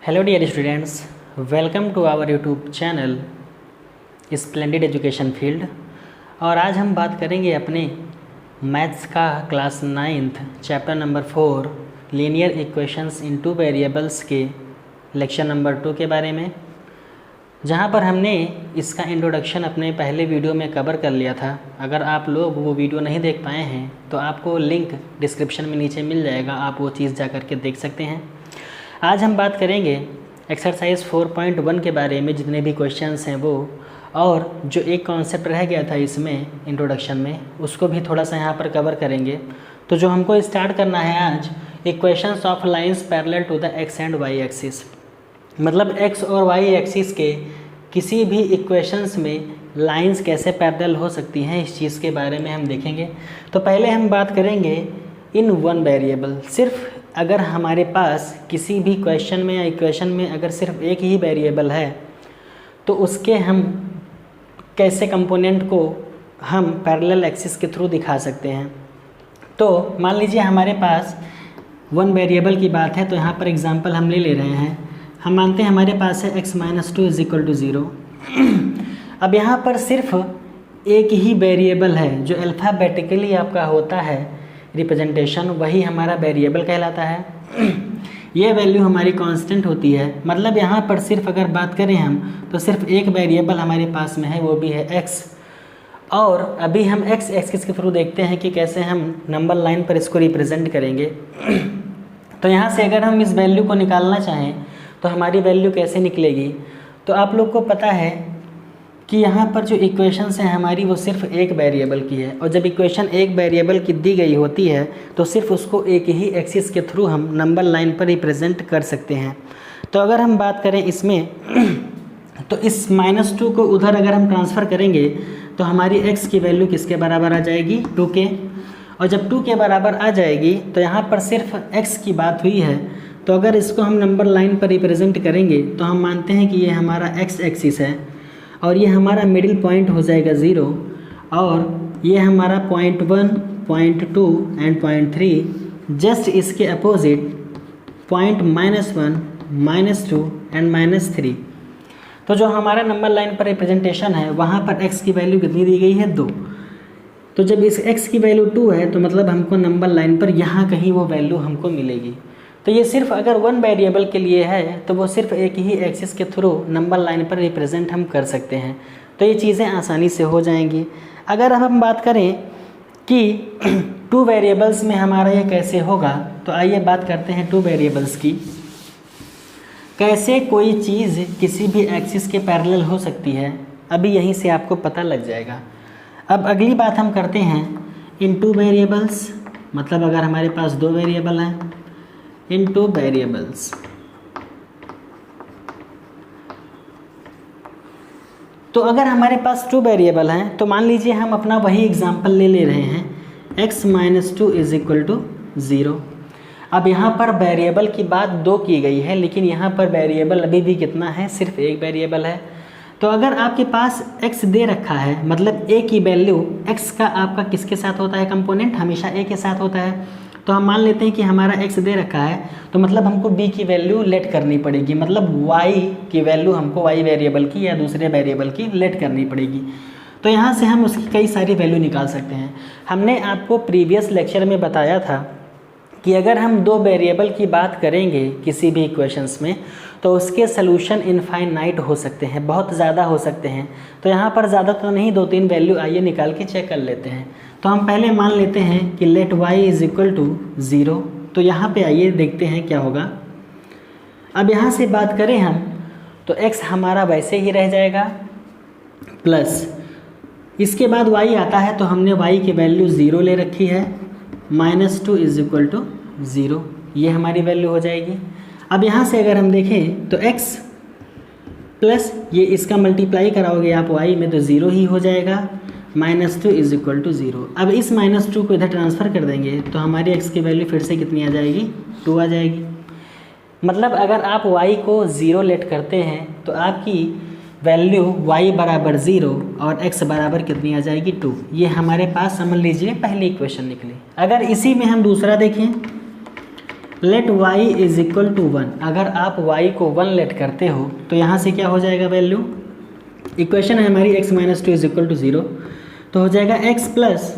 Hello dear students, welcome to our YouTube channel splendid education field. और आज हम बात करेंगे अपने मैथ्स का class 9th chapter number 4 linear equations in two variables के लेक्चर नंबर 2 के बारे में, जहां पर हमने इसका इंट्रोडक्शन अपने पहले वीडियो में कवर कर लिया था। अगर आप लोग वो वीडियो नहीं देख पाए हैं तो आपको लिंक डिस्क्रिप्शन में नीचे मिल जाएगा, आप वो चीज़ जा कर के देख सकते हैं। आज हम बात करेंगे एक्सरसाइज 4.1 के बारे में, जितने भी क्वेश्चंस हैं वो, और जो एक कॉन्सेप्ट रह गया था इसमें इंट्रोडक्शन में, उसको भी थोड़ा सा यहाँ पर कवर करेंगे। तो जो हमको स्टार्ट करना है आज, equations of lines parallel to the X and Y axis, मतलब एक्स और वाई एक्सिस के किसी भी इक्वेशंस में लाइंस कैसे पैरेलल हो सकती हैं, इस चीज़ के बारे में हम देखेंगे। तो पहले हम बात करेंगे इन वन वेरिएबल। सिर्फ अगर हमारे पास किसी भी क्वेश्चन में या इक्वेशन में अगर सिर्फ एक ही वेरिएबल है तो उसके हम कैसे कंपोनेंट को हम पैरेलल एक्सिस के थ्रू दिखा सकते हैं। तो मान लीजिए हमारे पास वन वेरिएबल की बात है, तो यहाँ पर एग्जांपल हम ले रहे हैं। हम मानते हैं हमारे पास है x-2 = 0। अब यहाँ पर सिर्फ एक ही वेरिएबल है जो अल्फ़ाबेटिकली आपका होता है रिप्रेजेंटेशन, वही हमारा वेरिएबल कहलाता है। ये वैल्यू हमारी कांस्टेंट होती है। मतलब यहाँ पर सिर्फ अगर बात करें हम तो सिर्फ एक वेरिएबल हमारे पास में है, वो भी है x। और अभी हम x एक्सिस के थ्रू देखते हैं कि कैसे हम नंबर लाइन पर इसको रिप्रेजेंट करेंगे। तो यहाँ से अगर हम इस वैल्यू को निकालना चाहें तो हमारी वैल्यू कैसे निकलेगी, तो आप लोग को पता है कि यहाँ पर जो इक्वेशंस हैं हमारी वो सिर्फ एक वेरिएबल की है, और जब इक्वेशन एक वेरिएबल की दी गई होती है तो सिर्फ उसको एक ही एक्सिस के थ्रू हम नंबर लाइन पर रिप्रेजेंट कर सकते हैं। तो अगर हम बात करें इसमें तो इस -2 को उधर अगर हम ट्रांसफ़र करेंगे तो हमारी x की वैल्यू किसके बराबर आ जाएगी, 2 के। और जब 2 के बराबर आ जाएगी तो यहाँ पर सिर्फ x की बात हुई है। तो अगर इसको हम नंबर लाइन पर रिप्रेजेंट करेंगे तो हम मानते हैं कि ये हमारा x एक्सिस है और ये हमारा मिडिल पॉइंट हो जाएगा 0, और ये हमारा point 1, point 2 and point 3। Just इसके अपोजिट पॉइंट -1, -2 एंड -3। तो जो हमारा नंबर लाइन पर रिप्रेजेंटेशन है वहाँ पर x की वैल्यू कितनी दी गई है, 2। तो जब इस x की वैल्यू 2 है तो मतलब हमको नंबर लाइन पर यहाँ कहीं वो वैल्यू हमको मिलेगी। तो ये सिर्फ अगर वन वेरिएबल के लिए है तो वो सिर्फ एक ही एक्सिस के थ्रू नंबर लाइन पर रिप्रेजेंट हम कर सकते हैं। तो ये चीज़ें आसानी से हो जाएंगी। अगर हम बात करें कि 2 वेरिएबल्स में हमारा ये कैसे होगा, तो आइए बात करते हैं 2 वेरिएबल्स की। कैसे कोई चीज़ किसी भी एक्सिस के पैरेलल हो सकती है, अभी यहीं से आपको पता लग जाएगा। अब अगली बात हम करते हैं इन 2 वेरिएबल्स, मतलब अगर हमारे पास 2 वेरिएबल हैं, इन 2 वेरिएबल्स। तो अगर हमारे पास 2 वेरिएबल हैं तो मान लीजिए हम अपना वही एग्जांपल ले रहे हैं, x-2 = 0। अब यहाँ पर वेरिएबल की बात 2 की गई है, लेकिन यहाँ पर वेरिएबल अभी भी कितना है, सिर्फ एक वेरिएबल है। तो अगर आपके पास x दे रखा है, मतलब a की वैल्यू, x का आपका किसके साथ होता है कंपोनेंट, हमेशा a के साथ होता है। तो हम मान लेते हैं कि हमारा x दे रखा है, तो मतलब हमको b की वैल्यू लेट करनी पड़ेगी, मतलब y की वैल्यू हमको y वेरिएबल की या दूसरे वेरिएबल की लेट करनी पड़ेगी। तो यहाँ से हम उसकी कई सारी वैल्यू निकाल सकते हैं। हमने आपको प्रीवियस लेक्चर में बताया था कि अगर हम 2 वेरिएबल की बात करेंगे किसी भी इक्वेशंस में तो उसके सलूशन इनफाइनाइट हो सकते हैं, बहुत ज़्यादा हो सकते हैं। तो यहाँ पर ज़्यादा तो नहीं, 2-3 वैल्यू आइए निकाल के चेक कर लेते हैं। तो हम पहले मान लेते हैं कि लेट y = 0। तो यहाँ पे आइए देखते हैं क्या होगा। अब यहाँ से बात करें हम तो x हमारा वैसे ही रह जाएगा, प्लस इसके बाद y आता है तो हमने y की वैल्यू 0 ले रखी है, -2 = 0, ये हमारी वैल्यू हो जाएगी। अब यहाँ से अगर हम देखें तो x प्लस ये इसका मल्टीप्लाई कराओगे आप y में तो 0 ही हो जाएगा, -2 = 0। अब इस -2 को इधर ट्रांसफ़र कर देंगे तो हमारी x की वैल्यू फिर से कितनी आ जाएगी, 2 आ जाएगी। मतलब अगर आप y को 0 लेट करते हैं तो आपकी वैल्यू y = 0 और x बराबर कितनी आ जाएगी, 2। ये हमारे पास समझ लीजिए पहली इक्वेशन निकली। अगर इसी में हम दूसरा देखें, let y is equal to 1, अगर आप y को 1 लेट करते हो तो यहाँ से क्या हो जाएगा वैल्यू, इक्वेशन है हमारी x minus two is equal to 0, तो हो जाएगा x प्लस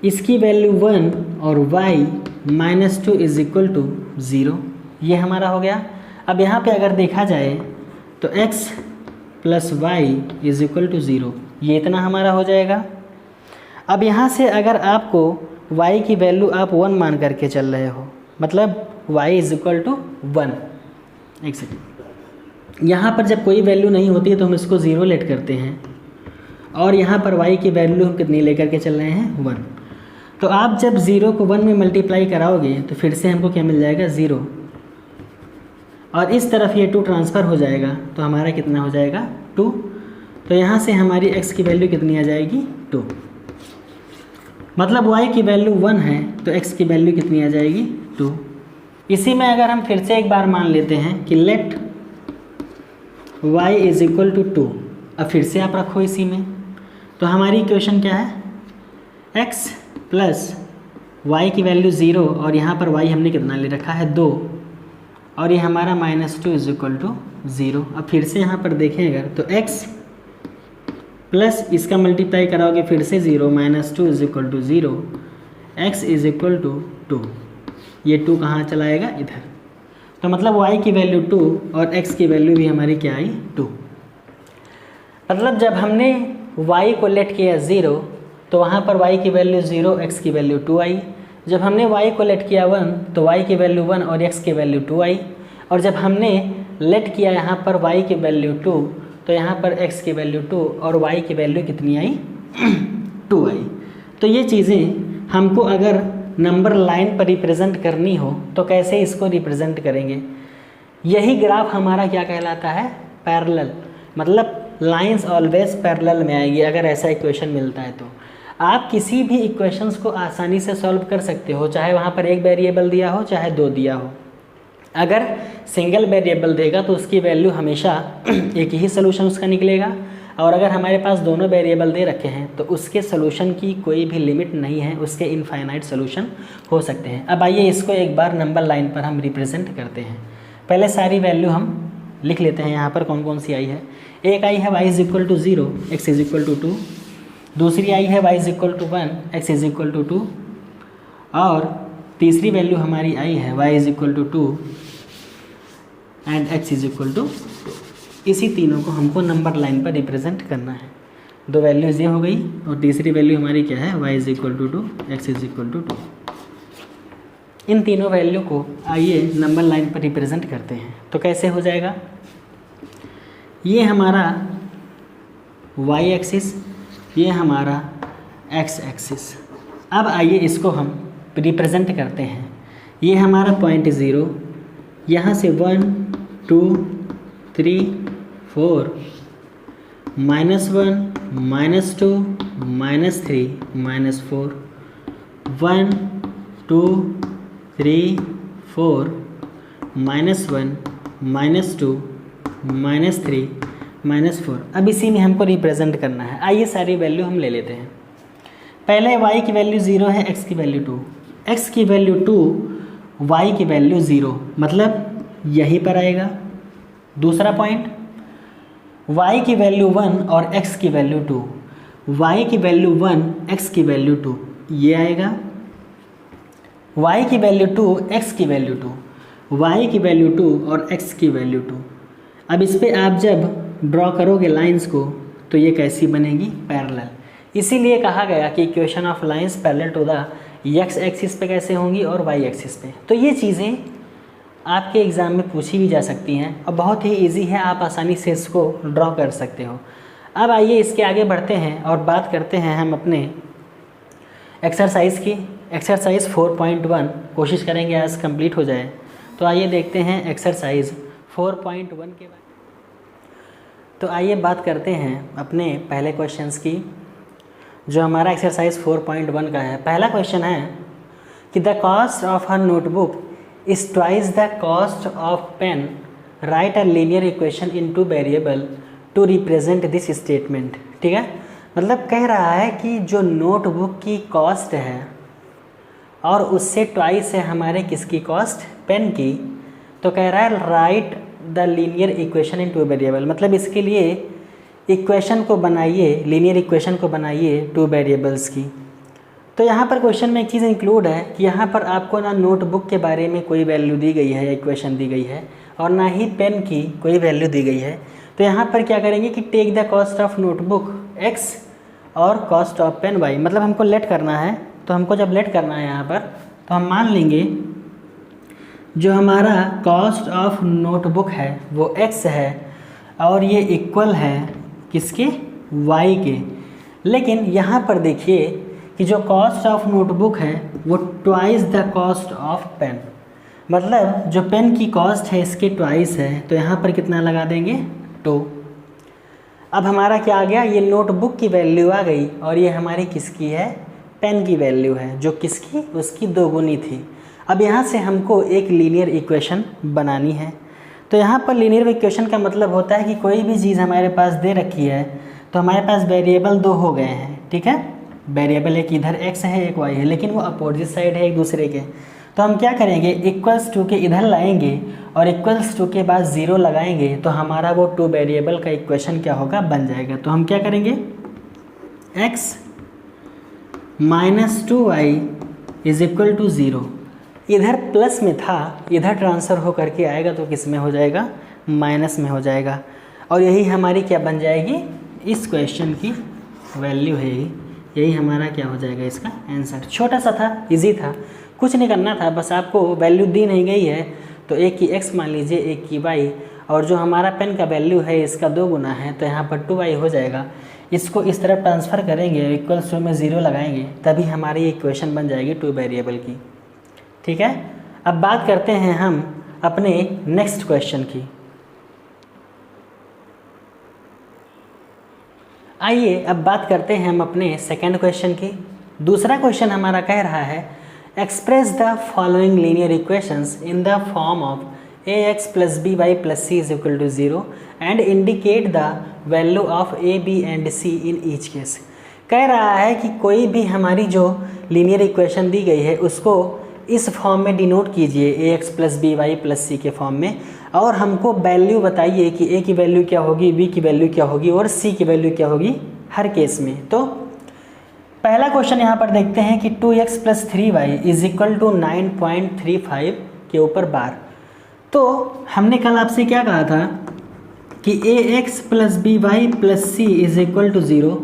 इसकी वैल्यू 1 और y minus two is equal to 0, ये हमारा हो गया। अब यहाँ पे अगर देखा जाए तो x plus Y is equal to 0, ये इतना हमारा हो जाएगा। अब यहाँ से अगर आपको y की वैल्यू आप 1 मान करके चल रहे हो, मतलब y इज इक्वल टू 1, एक सेकेंड, यहाँ पर जब कोई वैल्यू नहीं होती है तो हम इसको 0 लेट करते हैं, और यहाँ पर y की वैल्यू हम कितनी लेकर के चल रहे हैं 1, तो आप जब 0 को 1 में मल्टीप्लाई कराओगे तो फिर से हमको क्या मिल जाएगा 0, और इस तरफ ये 2 ट्रांसफ़र हो जाएगा तो हमारा कितना हो जाएगा 2, तो यहाँ से हमारी x की वैल्यू कितनी आ जाएगी 2, मतलब y की वैल्यू 1 है तो x की वैल्यू कितनी आ जाएगी 2। इसी में अगर हम फिर से एक बार मान लेते हैं कि let y is equal to 2, अब फिर से आप रखो इसी में, तो हमारी इक्वेशन क्या है x प्लस y की वैल्यू 0, और यहाँ पर y हमने कितना ले रखा है 2, और ये हमारा minus two is equal to 0। अब फिर से यहाँ पर देखें अगर तो x प्लस इसका मल्टीप्लाई कराओगे फिर से 0 minus two is equal to 0, x is equal to 2, ये 2 कहाँ चलाएगा इधर, तो मतलब y की वैल्यू 2 और x की वैल्यू भी हमारी क्या आई 2। मतलब जब हमने y को लेट किया 0 तो वहाँ पर y की वैल्यू 0, x की वैल्यू 2 आई। जब हमने y को लेट किया 1 तो y की वैल्यू 1 और x की वैल्यू 2 आई, और जब हमने लेट किया यहाँ पर y की वैल्यू 2 तो यहाँ पर x की वैल्यू 2 और y की वैल्यू कितनी आई 2 आई। तो ये चीज़ें हमको अगर नंबर लाइन पर रिप्रेजेंट करनी हो तो कैसे इसको रिप्रेजेंट करेंगे, यही ग्राफ हमारा क्या कहलाता है पैरेलल, मतलब लाइंस ऑलवेज पैरेलल में आएगी अगर ऐसा इक्वेशन मिलता है तो। आप किसी भी इक्वेशंस को आसानी से सॉल्व कर सकते हो, चाहे वहाँ पर एक वेरिएबल दिया हो चाहे 2 दिया हो। अगर सिंगल वेरिएबल देगा तो उसकी वैल्यू हमेशा एक ही सोल्यूशन उसका निकलेगा, और अगर हमारे पास दोनों वेरिएबल दे रखे हैं तो उसके सोल्यूशन की कोई भी लिमिट नहीं है, उसके इनफाइनाइट सोल्यूशन हो सकते हैं। अब आइए इसको एक बार नंबर लाइन पर हम रिप्रेजेंट करते हैं। पहले सारी वैल्यू हम लिख लेते हैं यहाँ पर कौन कौन सी आई है। एक आई है y is equal to 0, x is equal to 2, दूसरी आई है y is equal to 1, x is equal to 2, और तीसरी वैल्यू हमारी आई है y is equal to 2 and x is equal to 2। इसी तीनों को हमको नंबर लाइन पर रिप्रेजेंट करना है। 2 वैल्यूज़ ये हो गई, और तीसरी वैल्यू हमारी क्या है y is equal to 2, x is equal to 2। इन तीनों वैल्यू को आइए नंबर लाइन पर रिप्रेजेंट करते हैं। तो कैसे हो जाएगा, ये हमारा y एक्सिस, ये हमारा x एक्सिस। अब आइए इसको हम रिप्रेजेंट करते हैं। ये हमारा पॉइंट 0, यहाँ से 1 2 3 4 -1 -2 -3 -4 1 2 3 4 -1 -2 -3 -4। अब इसी में हमको रिप्रेजेंट करना है। आइए सारी वैल्यू हम ले लेते हैं। पहले y की वैल्यू 0 है, x की वैल्यू 2, x की वैल्यू 2, y की वैल्यू 0, मतलब यहीं पर आएगा। दूसरा पॉइंट, y की वैल्यू 1 और x की वैल्यू 2, y की वैल्यू 1, x की वैल्यू 2, ये आएगा। y की वैल्यू 2, x की वैल्यू 2, y की वैल्यू 2 और x की वैल्यू 2। अब इस पर आप जब ड्रॉ करोगे लाइंस को तो ये कैसी बनेगी, पैरेलल। इसीलिए कहा गया कि equation of lines parallel to the x axis पे कैसे होंगी और y एक्सिस पे। तो ये चीज़ें आपके एग्ज़ाम में पूछी भी जा सकती हैं और बहुत ही इजी है, आप आसानी से इसको ड्रॉ कर सकते हो। अब आइए इसके आगे बढ़ते हैं और बात करते हैं हम अपने एक्सरसाइज की। एक्सरसाइज 4.1 कोशिश करेंगे आज कंप्लीट हो जाए। तो आइए देखते हैं एक्सरसाइज 4.1 के बारे। तो आइए बात करते हैं अपने पहले क्वेश्चंस की, जो हमारा एक्सरसाइज 4.1 का है। पहला क्वेश्चन है कि द कॉस्ट ऑफ हर notebook is twice the cost of pen, write a linear equation in 2 variable to represent this statement. ठीक है, मतलब कह रहा है कि जो नोटबुक की कॉस्ट है और उससे ट्वाइस है हमारे किसकी कॉस्ट, पेन की। तो कह रहा है right the linear equation in two variable, मतलब इसके लिए इक्वेशन को बनाइए, लीनियर इक्वेशन को बनाइए टू वेरिएबल्स की। तो यहाँ पर क्वेश्चन में एक चीज़ इंक्लूड है कि यहाँ पर आपको ना नोटबुक के बारे में कोई वैल्यू दी गई है या इक्वेशन दी गई है, और ना ही पेन की कोई वैल्यू दी गई है। तो यहाँ पर क्या करेंगे कि take the cost of notebook x और कॉस्ट ऑफ पेन y, मतलब हमको लेट करना है। तो हमको जब लेट करना है यहाँ पर, तो हम मान लेंगे जो हमारा कॉस्ट ऑफ नोटबुक है वो x है और ये इक्वल है किसके, y के। लेकिन यहाँ पर देखिए कि जो कॉस्ट ऑफ नोटबुक है वो twice the cost of pen, मतलब जो पेन की कॉस्ट है इसके ट्वाइस है। तो यहाँ पर कितना लगा देंगे, 2। अब हमारा क्या आ गया, ये नोटबुक की वैल्यू आ गई और ये हमारी किसकी है, पेन की वैल्यू है, जो किसकी, उसकी 2 गुनी थी। अब यहाँ से हमको एक लीनियर इक्वेशन बनानी है। तो यहाँ पर लीनियर इक्वेशन का मतलब होता है कि कोई भी चीज़ हमारे पास दे रखी है तो हमारे पास वेरिएबल 2 हो गए हैं, ठीक है। वेरिएबल एक इधर x है एक y है, लेकिन वो अपोजिट साइड है एक दूसरे के। तो हम क्या करेंगे, इक्वल्स टू के इधर लाएंगे और इक्वल्स टू के बाद 0 लगाएंगे, तो हमारा वो 2 वेरिएबल का इक्वेशन क्या होगा, बन जाएगा। तो हम क्या करेंगे, x minus 2y is equal to 0। इधर प्लस में था, इधर ट्रांसफ़र हो करके आएगा तो किस में हो जाएगा, माइनस में हो जाएगा। और यही हमारी क्या बन जाएगी, इस क्वेश्चन की वैल्यू है, यही हमारा क्या हो जाएगा, इसका आंसर। छोटा सा था, इजी था, कुछ नहीं करना था, बस आपको वैल्यू दी नहीं गई है तो एक की x मान लीजिए, एक की y, और जो हमारा पेन का वैल्यू है इसका 2 गुना है, तो यहाँ पर 2y हो जाएगा। इसको इस तरफ ट्रांसफ़र करेंगे, इक्वल्स टू में 0 लगाएंगे, तभी हमारी इक्वेशन बन जाएगी 2 वेरिएबल की, ठीक है। अब बात करते हैं हम अपने नेक्स्ट क्वेश्चन की। आइए अब बात करते हैं हम अपने सेकंड क्वेश्चन की। दूसरा क्वेश्चन हमारा कह रहा है express the following linear equations in the form of ax plus B Y plus C is equal to 0 and indicate the value of a b and c in each case. कह रहा है कि कोई भी हमारी जो लीनियर इक्वेशन दी गई है उसको इस फॉर्म में डिनोट कीजिए, ax plus B Y plus C के फॉर्म में, और हमको वैल्यू बताइए कि a की वैल्यू क्या होगी, b की वैल्यू क्या होगी और c की वैल्यू क्या होगी हर केस में। तो पहला क्वेश्चन यहाँ पर देखते हैं कि 2x plus 3y is equal to 9.35 के ऊपर बार। तो हमने कल आपसे क्या कहा था कि ax plus B Y plus C is equal to 0।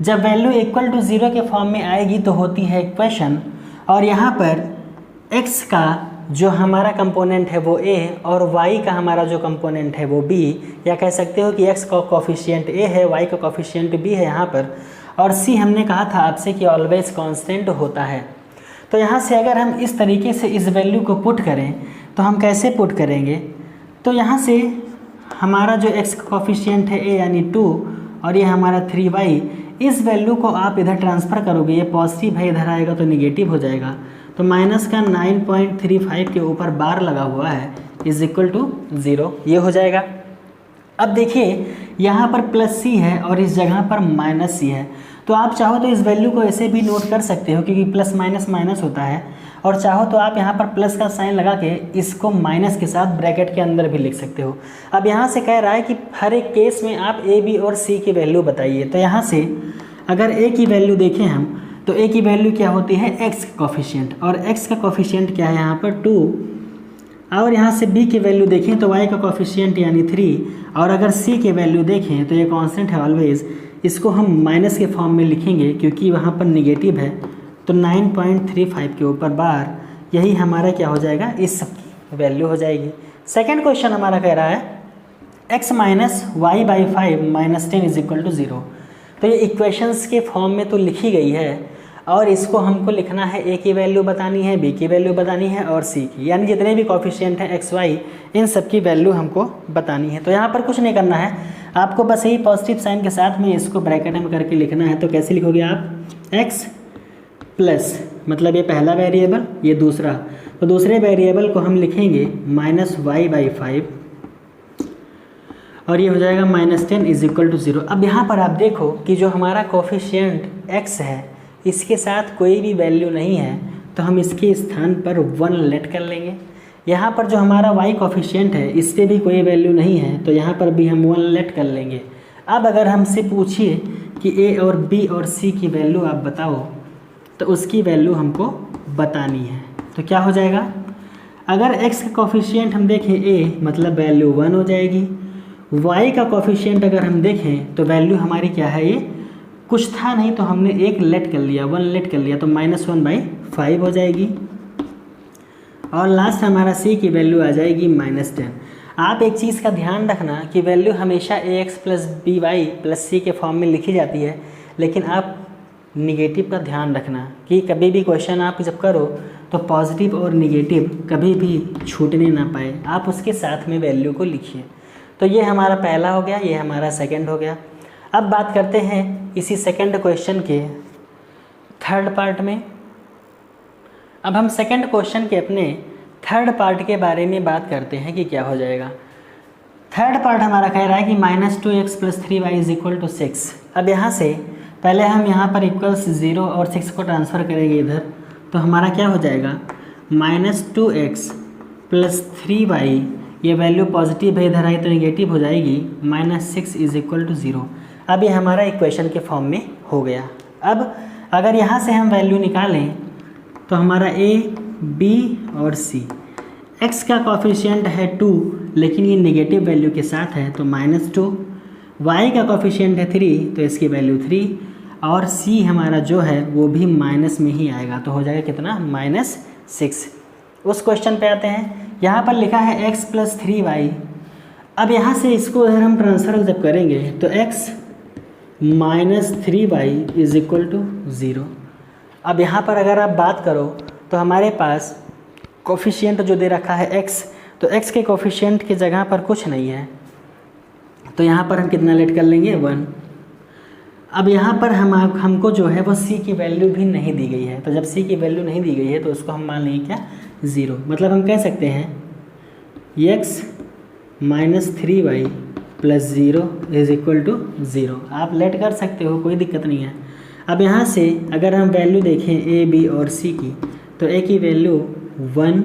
जब वैल्यू इक्वल टू 0 के फॉर्म में आएगी तो होती है इक्वेशन, और यहाँ पर x का जो हमारा कंपोनेंट है वो a और y का हमारा जो कंपोनेंट है वो b, या कह सकते हो कि x का कोफिशिएंट a है, y का कोफिशिएंट b है यहाँ पर, और c हमने कहा था आपसे कि ऑलवेज कांस्टेंट होता है। तो यहाँ से अगर हम इस तरीके से इस वैल्यू को पुट करें तो हम कैसे पुट करेंगे, तो यहाँ से हमारा जो x का कोफिशिएंट है a यानी 2 और ये हमारा 3y, इस वैल्यू को आप इधर ट्रांसफ़र करोगे, ये पॉजिटिव है इधर आएगा तो निगेटिव हो जाएगा। तो माइनस का 9.35 के ऊपर बार लगा हुआ है इज इक्वल टू 0, ये हो जाएगा। अब देखिए यहाँ पर प्लस सी है और इस जगह पर माइनस सी है, तो आप चाहो तो इस वैल्यू को ऐसे भी नोट कर सकते हो क्योंकि प्लस माइनस माइनस होता है, और चाहो तो आप यहाँ पर प्लस का साइन लगा के इसको माइनस के साथ ब्रैकेट के अंदर भी लिख सकते हो। अब यहाँ से कह रहा है कि हर एक केस में आप ए बी और सी की वैल्यू बताइए। तो यहाँ से अगर ए की वैल्यू देखें हम तो ए की वैल्यू क्या होती है, एक्स का कोफिशिएंट, और एक्स का कोफिशिएंट क्या है यहाँ पर 2, और यहाँ से बी की वैल्यू देखें तो वाई का कोफिशिएंट यानी 3, और अगर सी की वैल्यू देखें तो ये कांस्टेंट है ऑलवेज, इसको हम माइनस के फॉर्म में लिखेंगे क्योंकि वहाँ पर निगेटिव है। तो 9.35 के ऊपर बार, यही हमारा क्या हो जाएगा, इस सब की वैल्यू हो जाएगी। सेकेंड क्वेश्चन हमारा कह रहा है x minus Y by 5 minus 10 is equal to 0। तो ये इक्वेशंस के फॉर्म में तो लिखी गई है, और इसको हमको लिखना है, a की वैल्यू बतानी है, b की वैल्यू बतानी है और c की, यानी जितने भी कोफिशिएंट हैं x y इन सब की वैल्यू हमको बतानी है। तो यहाँ पर कुछ नहीं करना है, आपको बस यही पॉजिटिव साइन के साथ में इसको ब्रैकेट में करके लिखना है। तो कैसे लिखोगे आप, x प्लस, मतलब ये पहला वेरिएबल ये दूसरा, तो दूसरे वेरिएबल को हम लिखेंगे माइनस वाई बाई 5, और ये हो जाएगा माइनस 10 इज इक्वल टू 0। अब यहाँ पर आप देखो कि जो हमारा कोफिशिएंट x है इसके साथ कोई भी वैल्यू नहीं है, तो हम इसके स्थान पर 1 लेट कर लेंगे। यहाँ पर जो हमारा y कोफिशिएंट है इस पर भी कोई वैल्यू नहीं है, तो यहाँ पर भी हम 1 लेट कर लेंगे। अब अगर हमसे पूछिए कि a और b और c की वैल्यू आप बताओ, तो उसकी वैल्यू हमको बतानी है। तो क्या हो जाएगा, अगर x का कोफिशिएंट हम देखें a, मतलब वैल्यू 1 हो जाएगी। y का कोफिशिएंट अगर हम देखें तो वैल्यू हमारी क्या है, ये कुछ था नहीं तो हमने 1 लेट कर लिया, 1 लेट कर लिया, तो -1/5 हो जाएगी। और लास्ट हमारा c की वैल्यू आ जाएगी -10। आप एक चीज़ का ध्यान रखना कि वैल्यू हमेशा ax + by + c के फॉर्म में लिखी जाती है, लेकिन आप निगेटिव का ध्यान रखना कि कभी भी क्वेश्चन आप जब करो तो पॉजिटिव और निगेटिव कभी भी छूटने ना पाए, आप उसके साथ में वैल्यू को लिखिए। तो ये हमारा पहला हो गया, ये हमारा सेकंड हो गया। अब बात करते हैं इसी सेकंड क्वेश्चन के थर्ड पार्ट में। अब हम सेकंड क्वेश्चन के अपने थर्ड पार्ट के बारे में बात करते हैं कि क्या हो जाएगा। थर्ड पार्ट हमारा कह रहा है कि -2x + 3y = 6। अब यहाँ से पहले हम यहाँ पर =0 और 6 को ट्रांसफ़र करेंगे इधर, तो हमारा क्या हो जाएगा, -2x + 3y, ये वैल्यू पॉजिटिव है, इधर आई तो नेगेटिव हो जाएगी, -6 = 0। अब ये हमारा इक्वेशन के फॉर्म में हो गया। अब अगर यहाँ से हम वैल्यू निकालें तो हमारा a, b और c, x का कोफिशिएंट है 2 लेकिन ये नेगेटिव वैल्यू के साथ है तो -2, y का कोफिशिएंट है 3 तो इसकी वैल्यू 3, और c हमारा जो है वो भी माइनस में ही आएगा, तो हो जाएगा कितना, -6। उस क्वेश्चन पे आते हैं, यहाँ पर लिखा है x + 3y। अब यहाँ से इसको अगर हम ट्रांसफर जब करेंगे तो x - 3y = 0। अब यहाँ पर अगर आप बात करो तो हमारे पास कोफिशिएंट जो दे रखा है x, तो x के कोफिशिएंट की जगह पर कुछ नहीं है, तो यहाँ पर हम कितना लेट कर लेंगे, 1। अब यहाँ पर हमको जो है वो c की वैल्यू भी नहीं दी गई है, तो जब c की वैल्यू नहीं दी गई है तो उसको हम मान लेंगे क्या, 0। मतलब हम कह सकते हैं x - 3y + 0 = 0। आप लेट कर सकते हो, कोई दिक्कत नहीं है। अब यहाँ से अगर हम वैल्यू देखें a, b और c की, तो a की वैल्यू 1,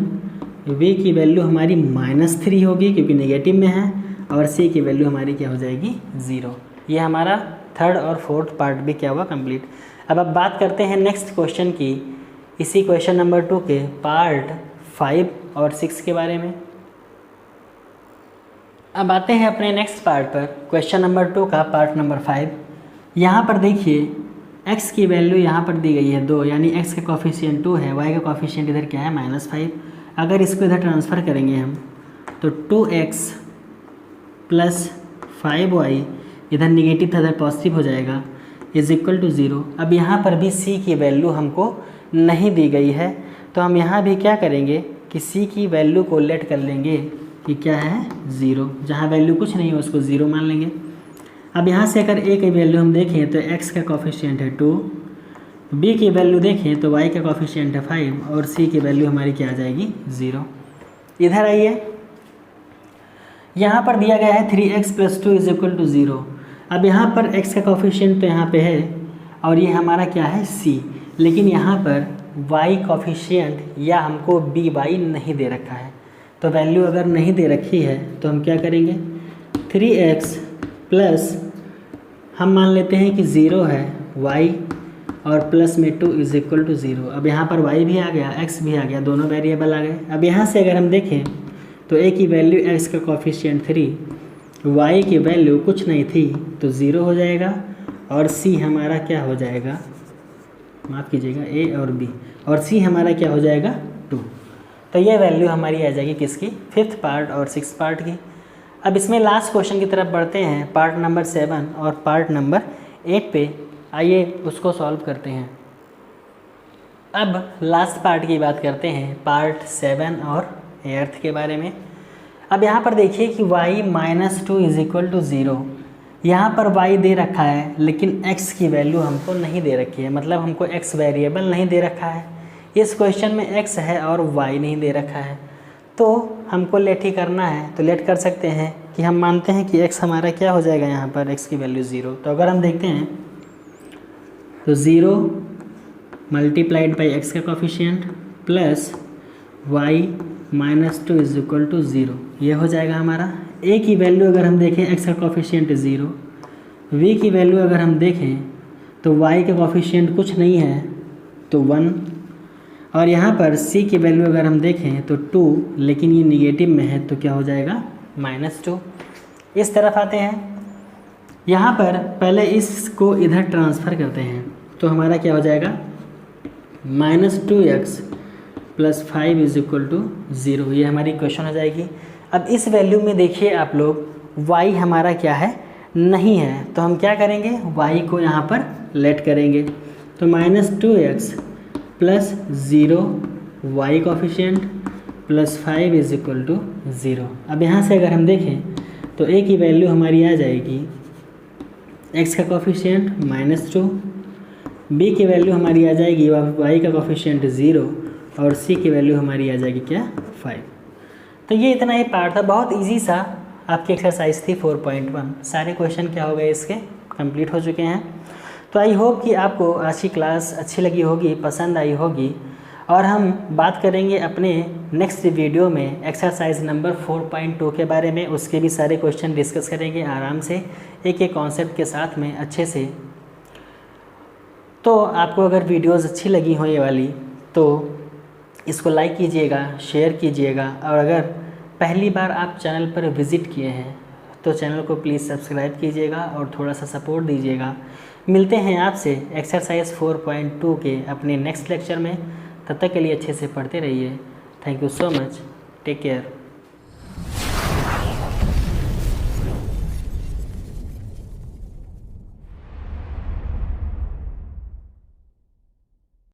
b की वैल्यू हमारी -3 होगी क्योंकि नेगेटिव में है, और c की वैल्यू हमारी क्या हो जाएगी, 0। ये हमारा थर्ड और फोर्थ पार्ट भी क्या हुआ, कंप्लीट। अब बात करते हैं नेक्स्ट क्वेश्चन की, इसी क्वेश्चन नंबर 2 के पार्ट 5 और 6 के बारे में। अब आते हैं अपने नेक्स्ट पार्ट पर, क्वेश्चन नंबर 2 का पार्ट नंबर 5। यहाँ पर देखिए x की वैल्यू यहाँ पर दी गई है 2, यानी x का कोफिशिएंट 2 है, y का कोफिशिएंट इधर क्या है, -5। अगर इसको इधर ट्रांसफ़र करेंगे हम तो 2x + 5y, इधर निगेटिव था इधर पॉजिटिव हो जाएगा, = 0। अब यहाँ पर भी c की वैल्यू हमको नहीं दी गई है, तो हम यहाँ भी क्या करेंगे कि c की वैल्यू को लेट कर लेंगे कि क्या है, 0। जहाँ वैल्यू कुछ नहीं है उसको 0 मान लेंगे। अब यहाँ से अगर a की वैल्यू हम देखें तो x का कोफिशिएंट है 2, b की वैल्यू देखें तो y का कोफिशिएंट है 5, और c की वैल्यू हमारी क्या आ जाएगी, 0। इधर आइए, यहाँ पर दिया गया है 3x + 2 = 0। अब यहाँ पर x का कोफिशिएंट तो यहाँ पे है और ये हमारा क्या है, c, लेकिन यहाँ पर y कोफिशिएंट या हमको by नहीं दे रखा है। तो वैल्यू अगर नहीं दे रखी है तो हम क्या करेंगे, 3x प्लस हम मान लेते हैं कि 0 है y और प्लस में 2 = 0। अब यहाँ पर y भी आ गया, x भी आ गया, दोनों वेरिएबल आ गए। अब यहाँ से अगर हम देखें तो a की वैल्यू x का कोफिशिएंट 3, y की वैल्यू कुछ नहीं थी तो 0 हो जाएगा, और c हमारा क्या हो जाएगा, माफ़ कीजिएगा, a और b, और c हमारा क्या हो जाएगा, 2। तो ये वैल्यू हमारी आ जाएगी किसकी, 5th पार्ट और 6th पार्ट की। अब इसमें लास्ट क्वेश्चन की तरफ बढ़ते हैं, पार्ट नंबर 7 और पार्ट नंबर 8 पे। आइए उसको सॉल्व करते हैं। अब लास्ट पार्ट की बात करते हैं, पार्ट 7 और 8 के बारे में। अब यहाँ पर देखिए कि y - 2 = 0। यहाँ पर y दे रखा है लेकिन x की वैल्यू हमको नहीं दे रखी है, मतलब हमको x वेरिएबल नहीं दे रखा है। इस क्वेश्चन में x है और y नहीं दे रखा है, तो हमको लेट ही करना है। तो लेट कर सकते हैं कि हम मानते हैं कि x हमारा क्या हो जाएगा, यहाँ पर x की वैल्यू 0। तो अगर हम देखते हैं तो 0 मल्टीप्लाइड बाई एक्स का coefficient plus Y minus 2 is equal to 0। ये हो जाएगा हमारा। ए की वैल्यू अगर हम देखें एक्स का कोफिशिएंट 0, वी की वैल्यू अगर हम देखें तो वाई का कोफिशिएंट कुछ नहीं है तो 1, और यहाँ पर सी की वैल्यू अगर हम देखें तो 2, लेकिन ये निगेटिव में है तो क्या हो जाएगा -2। इस तरफ आते हैं, यहाँ पर पहले इसको इधर ट्रांसफ़र करते हैं तो हमारा क्या हो जाएगा -2x plus 5 is equal to 0। ये हमारी इक्वेशन हो जाएगी। अब इस वैल्यू में देखिए आप लोग, y हमारा क्या है, नहीं है, तो हम क्या करेंगे, y को यहाँ पर लेट करेंगे। तो -2x प्लस 0 y coefficient plus 5 is equal to 0। अब यहाँ से अगर हम देखें तो a की वैल्यू हमारी आ जाएगी x का कोफिशिएंट -2, b की वैल्यू हमारी आ जाएगी y का कोफिशिएंट 0, और c की वैल्यू हमारी आ जाएगी क्या 5। तो ये इतना ही पार्ट था, बहुत इजी सा आपकी एक्सरसाइज थी 4.1। सारे क्वेश्चन क्या हो गए इसके कंप्लीट हो चुके हैं। तो आई होप कि आपको आज की क्लास अच्छी लगी होगी, पसंद आई होगी, और हम बात करेंगे अपने नेक्स्ट वीडियो में एक्सरसाइज नंबर 4.2 के बारे में। उसके भी सारे क्वेश्चन डिस्कस करेंगे आराम से, एक एक कॉन्सेप्ट के साथ में अच्छे से। तो आपको अगर वीडियोस अच्छी लगी हो ये वाली तो इसको लाइक कीजिएगा, शेयर कीजिएगा, और अगर पहली बार आप चैनल पर विज़िट किए हैं तो चैनल को प्लीज़ सब्सक्राइब कीजिएगा और थोड़ा सा सपोर्ट दीजिएगा। मिलते हैं आपसे एक्सरसाइज 4.2 के अपने नेक्स्ट लेक्चर में। तब तक के लिए अच्छे से पढ़ते रहिए। Thank you so much, take care.